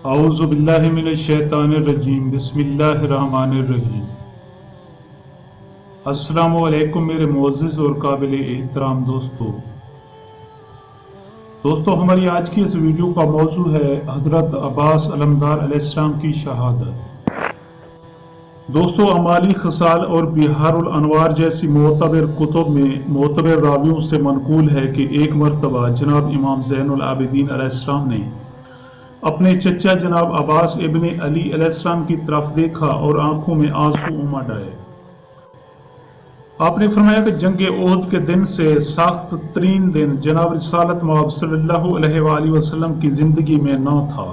اعوذ باللہ من الشیطان الرجیم، بسم اللہ الرحمن الرحیم۔ السلام علیکم میرے معزز اور قابل احترام دوستو، ہماری آج کی اس ویڈیو کا موضوع ہے حضرت عباس علمدار علیہ السلام کی شہادت۔ دوستو، اعمالی خصال اور بحار الانوار جیسی معتبر کتب میں معتبر راویوں سے منقول ہے کہ ایک مرتبہ جناب امام زین العابدین علیہ السلام نے اپنے چچا جناب عباس ابن علی علیہ السلام کی طرف دیکھا اور آنکھوں میں آنسو امڈ آئے۔ آپ نے فرمایا کہ جنگ احد کے دن سے سخت ترین دن جناب رسالت مآب صلی اللہ علیہ وآلہ وسلم کی زندگی میں نہ تھا،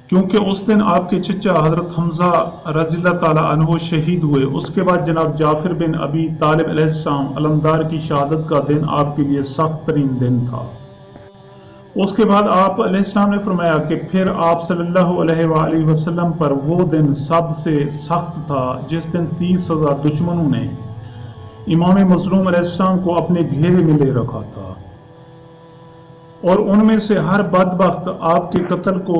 کیونکہ اس دن آپ کے چچا حضرت حمزہ رضی اللہ تعالی عنہ شہید ہوئے۔ اس کے بعد جناب جعفر بن ابی طالب علیہ السلام علمدار کی شہادت کا دن آپ کے لیے سخت ترین دن تھا۔ اس کے بعد آپ علیہ السلام نے فرمایا کہ پھر آپ صلی اللہ علیہ وآلہ وسلم پر وہ دن سب سے سخت تھا جس دن 30,000 دشمنوں نے امام مظلوم علیہ السلام کو اپنے گھیرے میں لے رکھا تھا، اور ان میں سے ہر بدبخت آپ کے قتل کو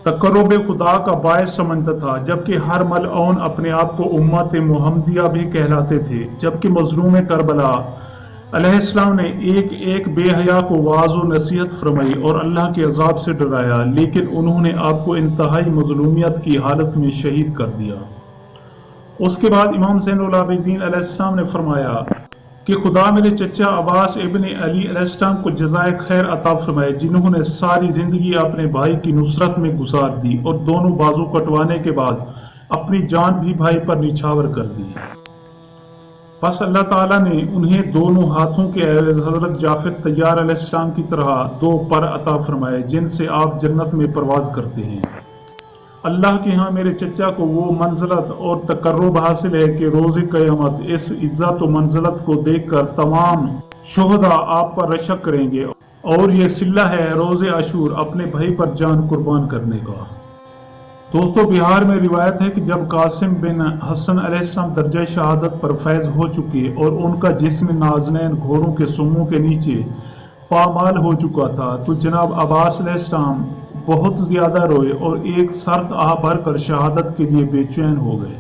تقرب خدا کا باعث سمجھتا تھا، جبکہ ہر ملعون اپنے آپ کو امت محمدیہ بھی کہلاتے تھے۔ جبکہ مظلوم کربلا علیہ السلام نے ایک ایک بے حیا کو واعظ و نصیحت فرمائی اور اللہ کے عذاب سے ڈرایا، لیکن انہوں نے آپ کو انتہائی مظلومیت کی حالت میں شہید کر دیا۔ اس کے بعد امام زین العابدین علیہ السلام نے فرمایا کہ خدا میرے چچا عباس ابن علی علیہ السلام کو جزائے خیر عطا فرمائے، جنہوں نے ساری زندگی اپنے بھائی کی نصرت میں گزار دی اور دونوں بازو کٹوانے کے بعد اپنی جان بھی بھائی پر نچھاور کر دی۔ بس اللہ تعالیٰ نے انہیں دونوں ہاتھوں کے حضرت جعفر طیار علیہ السلام کی طرح 2 پر عطا فرمائے، جن سے آپ جنت میں پرواز کرتے ہیں۔ اللہ کے ہاں میرے چچا کو وہ منزلت اور تقرب حاصل ہے کہ روز قیامت اس عزت و منزلت کو دیکھ کر تمام شہداء آپ پر رشک کریں گے، اور یہ صلہ ہے روز عاشور اپنے بھائی پر جان قربان کرنے کا۔ دوستو، بہار میں روایت ہے کہ جب قاسم بن حسن علیہ السلام درجہ شہادت پر فیض ہو چکے اور ان کا جسم نازنین گھوڑوں کے سموں کے نیچے پامال ہو چکا تھا، تو جناب عباس علیہ السلام بہت زیادہ روئے اور ایک سرد آہ بھر کر شہادت کے لیے بے چین ہو گئے۔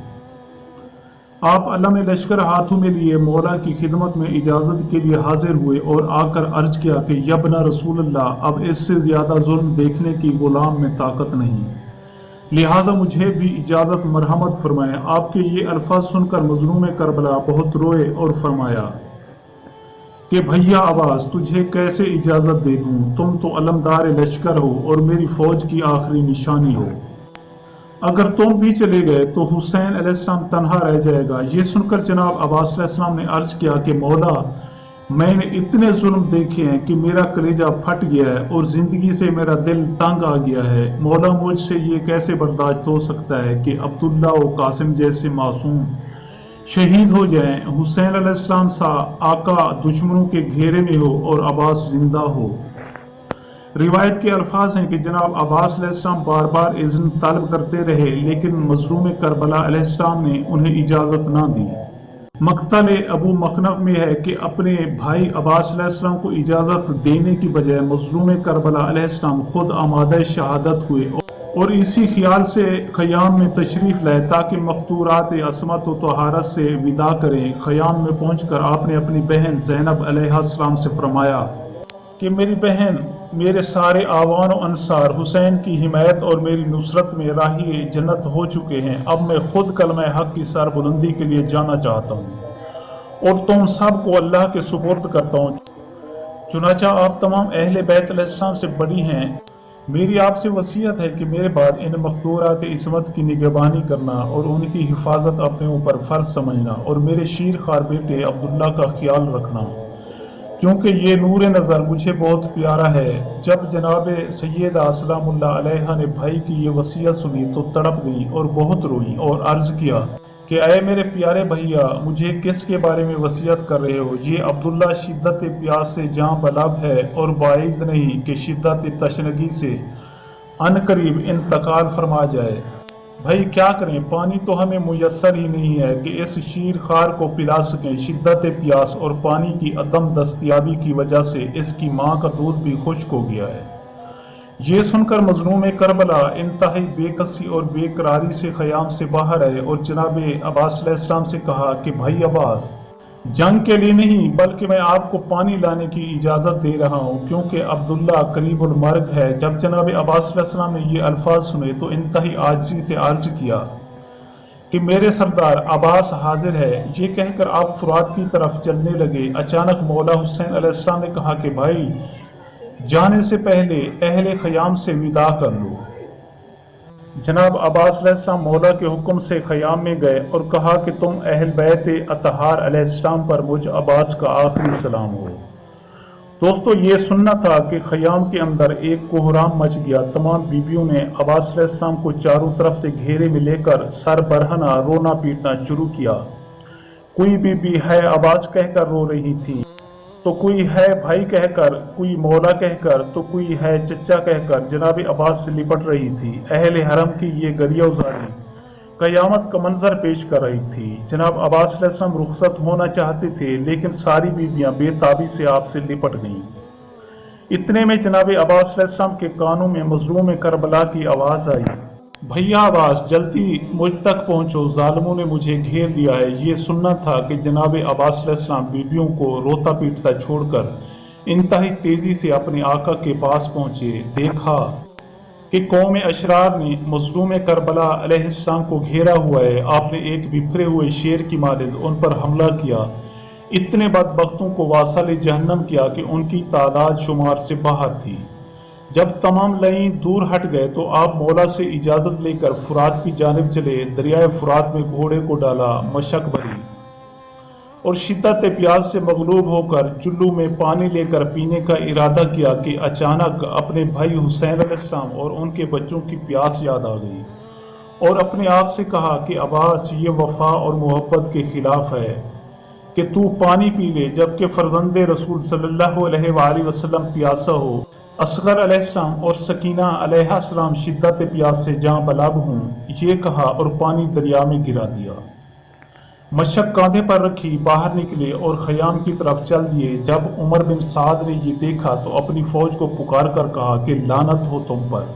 آپ علم لشکر ہاتھوں میں لیے مولا کی خدمت میں اجازت کے لیے حاضر ہوئے اور آ کر عرض کیا کہ یبن رسول اللہ، اب اس سے زیادہ ظلم دیکھنے کی غلام میں طاقت نہیں، لہٰذا مجھے بھی اجازت مرحمت فرمائیں۔ آپ کے یہ الفاظ سن کر مظلوم کربلا بہت روئے اور فرمایا کہ بھیا عباس، تجھے کیسے اجازت دے دوں؟ تم تو علمدار لشکر ہو اور میری فوج کی آخری نشانی ہو، اگر تم بھی چلے گئے تو حسین علیہ السلام تنہا رہ جائے گا۔ یہ سن کر جناب عباس علیہ السلام نے عرض کیا کہ مولا، میں نے اتنے ظلم دیکھے ہیں کہ میرا کلیجہ پھٹ گیا ہے اور زندگی سے میرا دل تنگ آ گیا ہے۔ مولا، مجھ سے یہ کیسے برداشت ہو سکتا ہے کہ عبداللہ و قاسم جیسے معصوم شہید ہو جائیں، حسین علیہ السلام سا آقا دشمنوں کے گھیرے میں ہو اور عباس زندہ ہو۔ روایت کے الفاظ ہیں کہ جناب عباس علیہ السلام بار بار اذن طلب کرتے رہے، لیکن مظلوم کربلا علیہ السلام نے انہیں اجازت نہ دی۔ مقتل ابو مخنف میں ہے کہ اپنے بھائی عباس علیہ السلام کو اجازت دینے کی بجائے مظلوم کربلا علیہ السلام خود آمادہ شہادت ہوئے اور اسی خیال سے خیام میں تشریف لائے تاکہ مختورات عصمت و طہارت سے وداع کریں۔ خیام میں پہنچ کر آپ نے اپنی بہن زینب علیہ السلام سے فرمایا کہ میری بہن، میرے سارے آوان و انصار حسین کی حمایت اور میری نصرت میں راہی جنت ہو چکے ہیں، اب میں خود کلمہ حق کی سر بلندی کے لیے جانا چاہتا ہوں اور تم سب کو اللہ کے سپرد کرتا ہوں۔ چنانچہ آپ تمام اہل بیت علیہ السلام سے بڑی ہیں، میری آپ سے وصیت ہے کہ میرے بعد ان مقدورات عصمت کی نگہبانی کرنا اور ان کی حفاظت اپنے اوپر فرض سمجھنا، اور میرے شیر خوار بیٹے عبداللہ کا خیال رکھنا، کیونکہ یہ نور نظر مجھے بہت پیارا ہے۔ جب جناب سیدہ سلام اللہ علیہ نے بھائی کی یہ وصیت سنی تو تڑپ گئی اور بہت روئی اور عرض کیا کہ اے میرے پیارے بھیا، مجھے کس کے بارے میں وصیت کر رہے ہو؟ یہ عبداللہ شدت پیاس سے جاں بلب ہے اور بعید نہیں کہ شدت تشنگی سے عنقریب انتقال فرما جائے۔ भाई क्या करें, पानी तो हमें मुयस्सर ही नहीं है कि इस शीर खार को पिला सकें। शिद्दत प्यास और पानी की अदम दस्तयाबी की वजह से इसकी माँ का दूध भी खुश्क हो गया है। ये सुनकर मजलूम करबला इंतहाई बेकसी और बेकरारी से ख़याम से बाहर आए और जनाब अब्बास अलैहिस्सलाम से कहा कि भाई अब्बास, जंग के लिए नहीं बल्कि मैं आपको पानी लाने की इजाज़त दे रहा हूँ, क्योंकि अब्दुल्ला करीबुल मर्ग है। जब जनाब अब्बास अलैहिस्सलाम ने ये अल्फाज सुने तो इंतहाई आजिज़ी से अर्ज किया कि मेरे सरदार अब्बास हाजिर है। ये कहकर आप फुरात की तरफ चलने लगे। अचानक मौला हुसैन अलैहिस्सलाम ने कहा कि भाई, जाने से पहले अहले ख़याम से विदा कर लो। जनाब अब्बास अलैहिस्सलाम मौला के हुक्म से ख़याम में गए और कहा कि तुम अहल बैत अतहार अलैहिस्सलाम पर मुझ अब्बास का आखिरी सलाम हो। दोस्तों, ये सुनना था कि ख़याम के अंदर एक कोहराम मच गया। तमाम बीबियों ने अब्बास अलैहिस्सलाम को चारों तरफ से घेरे में लेकर सर बरहना रोना पीटना शुरू किया। कोई बीबी है अब्बास कहकर रो रही थी, तो कोई है भाई कहकर, कोई मौला कहकर, तो कोई है चचा कहकर जनाब अब्बास से लिपट रही थी। अहले हरम की ये गरिया उजारी कयामत का मंजर पेश कर रही थी। जनाब अब्बास अलैहिस्सलाम रुखसत होना चाहते थे, लेकिन सारी बीबियां बेताबी से आपसे लिपट गईं। इतने में जनाब अब्बास अलैहिस्सलाम के कानों में मजलूम करबला की आवाज आई, भैया अब्बास, जल्दी मुझ तक पहुंचो, जालिमों ने मुझे घेर लिया है। ये सुनना था कि जनाब अब्बास अलैहिस्सलाम बीबियों को रोता पीटता छोड़कर इंतहाई तेजी से अपने आका के पास पहुंचे। देखा कि कौम अशरार ने मजलूम करबला अलैहिस्सलाम को घेरा हुआ है। आपने एक बिखरे हुए शेर की मानद उन पर हमला किया। इतने बदबख्तों को वासल जहन्नम किया कि उनकी तादाद शुमार से बाहर थी। जब तमाम लईन दूर हट गए तो आप मौला से इजाजत लेकर फुरात की जानिब चले। दरियाए फुरात में घोड़े को डाला, मशक भरी और शिद्दत प्यास से मगलूब होकर चुल्लू में पानी लेकर पीने का इरादा किया कि अचानक अपने भाई हुसैन अलैहिस्सलाम और उनके बच्चों की प्यास याद आ गई और अपने आप से कहा कि अब्बास, ये वफा और मोहब्बत के खिलाफ है कि तू पानी पी ले जबकि फर्जंदे रसूल सल्लल्लाहु अलैहि वसल्लम प्यासा हो। असगर अलैहिस्सलाम और सकीना अलैहिस्सलाम शिद्दत प्यास से जां बलाब हूँ, ये कहा और पानी दरिया में गिरा दिया। मशक कांधे पर रखी बाहर निकले और ख़याम की तरफ चल दिए। जब उमर बिन साद ने ये देखा तो अपनी फौज को पुकार कर कहा कि लानत हो तुम पर,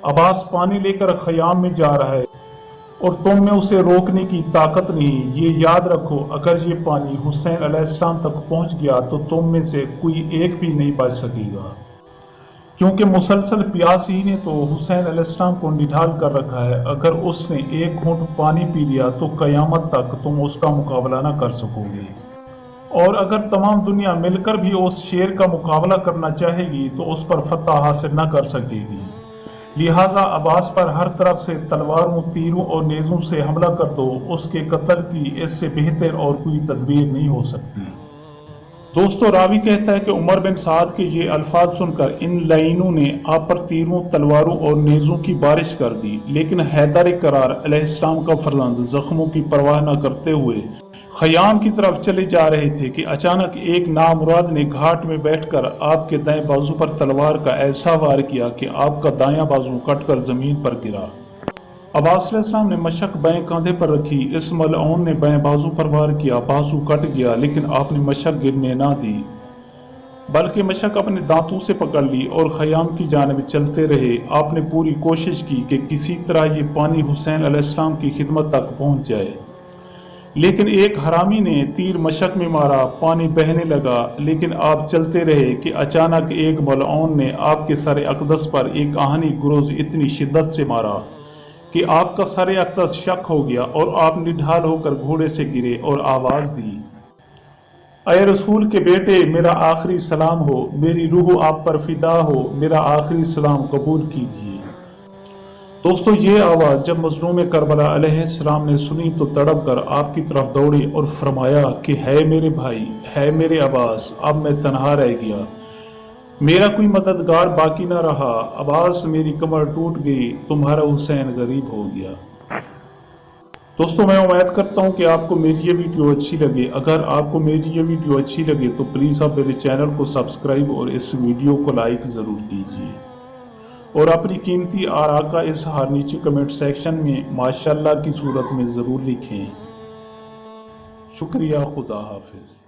अब्बास पानी लेकर ख़याम में जा रहा है और तुम में उसे रोकने की ताकत नहीं। ये याद रखो, अगर ये पानी हुसैन अलैहिस्सलाम तक पहुंच गया तो तुम में से कोई एक भी नहीं बच सकेगा, क्योंकि मुसलसल प्यास ही ने तो हुसैन अलैहिस्सलाम को निढाल कर रखा है। अगर उसने एक घूंट पानी पी लिया तो कयामत तक तुम उसका मुकाबला न कर सकोगे, और अगर तमाम दुनिया मिलकर भी उस शेर का मुकाबला करना चाहेगी तो उस पर फतह हासिल न कर सकेगी। लिहाजा अब्बास पर हर तरफ से तलवारों, तीरों और नेज़ों से हमला कर दो। उसके कत्ल की इससे बेहतर और कोई तदबीर नहीं हो सकती। दोस्तों, रावी कहता है कि उमर बिन साद के ये अल्फाज सुनकर इन लाइनों ने आप पर तीरों, तलवारों और नेज़ों की बारिश कर दी, लेकिन हैदर करार अलैहिस्सलाम का फर्जंद जख्मों की परवाह न करते हुए ख़याम की तरफ चले जा रहे थे कि अचानक एक नामुराद ने घाट में बैठकर आपके दाएं बाजू पर तलवार का ऐसा वार किया कि आपका दायां बाजू कटकर जमीन पर गिरा। अब्बास अलैहिस्सलाम ने मशक बाएं कांधे पर रखी। इस मलऊन ने बाएं बाजू पर वार किया, बाजू कट गया, लेकिन आपने मशक गिरने ना दी, बल्कि मशक अपने दांतों से पकड़ ली और ख़याम की जानिब चलते रहे। आपने पूरी कोशिश की कि किसी तरह ये पानी हुसैन अलैहिस्सलाम की खिदमत तक पहुंच जाए, लेकिन एक हरामी ने तीर मशक में मारा, पानी बहने लगा, लेकिन आप चलते रहे कि अचानक एक मलऊन ने आपके सर अक़दस पर एक आहनी गुरोज इतनी शिद्दत से मारा कि आपका सर अक़दस शक हो गया और आप निढाल होकर घोड़े से गिरे और आवाज दी, अय रसूल के बेटे, मेरा आखिरी सलाम हो, मेरी रूह आप पर फिदा हो, मेरा आखिरी सलाम कबूल कीजिए। दोस्तों, ये आवाज़ जब मज़लूम करबला अलैहिस्सलाम ने सुनी तो तड़प कर आपकी तरफ दौड़े और फरमाया कि है मेरे भाई, है मेरे अब्बास, अब मैं तन्हा रह गया, मेरा कोई मददगार बाकी न रहा। अब्बास, मेरी कमर टूट गई, तुम्हारा हुसैन गरीब हो गया। दोस्तों, मैं उम्मीद करता हूं कि आपको मेरी ये वीडियो अच्छी लगे। अगर आपको मेरी ये वीडियो अच्छी लगे तो प्लीज़ आप मेरे चैनल को सब्सक्राइब और इस वीडियो को लाइक ज़रूर कीजिए। اور اپنی قیمتی آراء کا اظہار نیچے کمنٹ سیکشن میں ماشاءاللہ کی صورت میں ضرور لکھیں۔ شکریہ، خدا حافظ۔